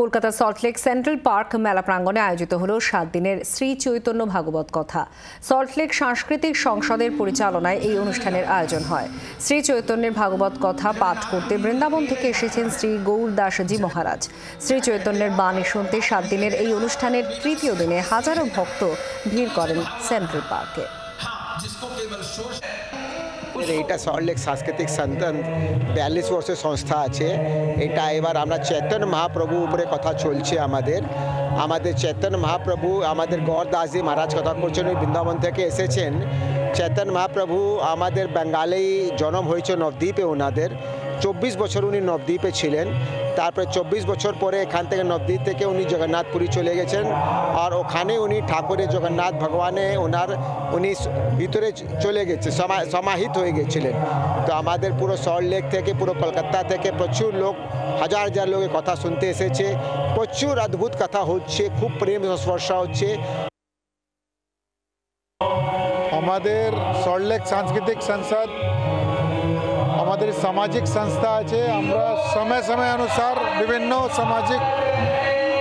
Kolkata Salt Lake central park মেলা প্রাঙ্গণে আয়োজিত হল 7 দিনের শ্রী চৈতন্য ভাগবত কথা। সল্টলেক সাংস্কৃতিক সংসদের পরিচালনায় এই অনুষ্ঠানের আয়োজন হয়। শ্রী চৈতন্যের ভাগবত কথা পাঠ করতে বৃন্দাবন থেকে এসেছেন শ্রী গৌরদাসজি মহারাজ। শ্রী চৈতন্যের বাণী শুনতে 7 দিনের এই অনুষ্ঠানের তৃতীয় দিনে হাজারো ভক্ত ভিড় করেন সেন্ট্রাল পার্কে। এটা সল্টলেক সাংস্কৃতিক সন্তান 42 বর্ষের সংস্থা আছে। এটা এবার আমরা চৈতন্য মহাপ্রভু উপরে কথা চলছে। আমাদের চৈতন্য মহাপ্রভু আমাদের গৌরদাসজি মহারাজ কথা করছেন, বৃন্দাবন থেকে এসেছেন। চৈতন্য মহাপ্রভু আমাদের বেঙ্গালে জন্ম হয়েছে নবদ্বীপে। ওনাদের 24 বছর উনি নবদ্বীপে ছিলেন। তারপরে 24 বছর পরে এখান থেকে নবদ্বীপ থেকে উনি জগন্নাথপুরী চলে গেছেন, আর ওখানে উনি ঠাকুরের জগন্নাথ ভগবানে উনি ভিতরে চলে গেছে, সমাহিত হয়ে গেছিলেন। তো আমাদের পুরো সল্টলেক থেকে পুরো কলকাতা থেকে প্রচুর লোক, হাজার হাজার লোকের কথা শুনতে এসেছে। প্রচুর অদ্ভুত কথা হচ্ছে, খুব প্রেম স্পর্শ হচ্ছে। আমাদের সল্টলেক সাংস্কৃতিক সংসদ আমাদের সামাজিক সংস্থা আছে। আমরা সময় সময় অনুসার বিভিন্ন সামাজিক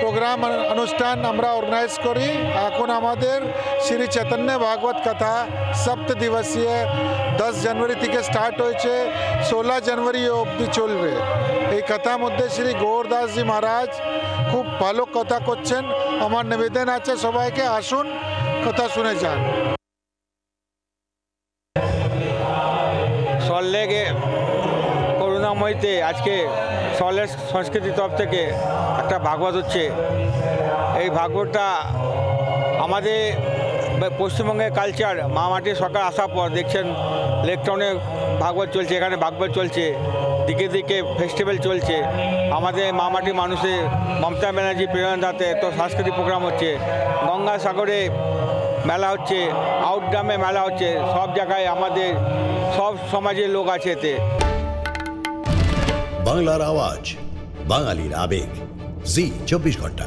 প্রোগ্রাম অনুষ্ঠান আমরা অর্গানাইজ করি। এখন আমাদের শ্রী চৈতন্য ভাগবত কথা 7 দিবসীয় 10 জানুয়ারি থেকে স্টার্ট হয়েছে, 16 জানুয়ারি অবধি চলবে। এই কথার মধ্যে শ্রী গৌরদাসজি মহারাজ খুব ভালো কথা করছেন। আমার নিবেদন আছে সবাইকে আসুন, কথা শুনে যান। সল্টলেকে করুণাময়ীতে আজকে সল্টলেক সংস্কৃতির তরফ থেকে একটা ভাগবত হচ্ছে। এই ভাগবতটা আমাদের পশ্চিমবঙ্গের কালচার, মা মাটির সরকার আসার পর দেখছেন লেকটাউনে ভাগবত চলছে, এখানে ভাগবত চলছে, দিকে দিকে ফেস্টিভ্যাল চলছে। আমাদের মা মাটির মানুষের মমতা ব্যানার্জি প্রেরণাতে তো সাংস্কৃতিক প্রোগ্রাম হচ্ছে, গঙ্গাসাগরে মেলা হচ্ছে, আউটড্রামে মেলা হচ্ছে, সব জায়গায় আমাদের সব সমাজের লোক আছে এতে। বাংলার আওয়াজ, বাঙালির আবেগ, জি 24 ঘন্টা।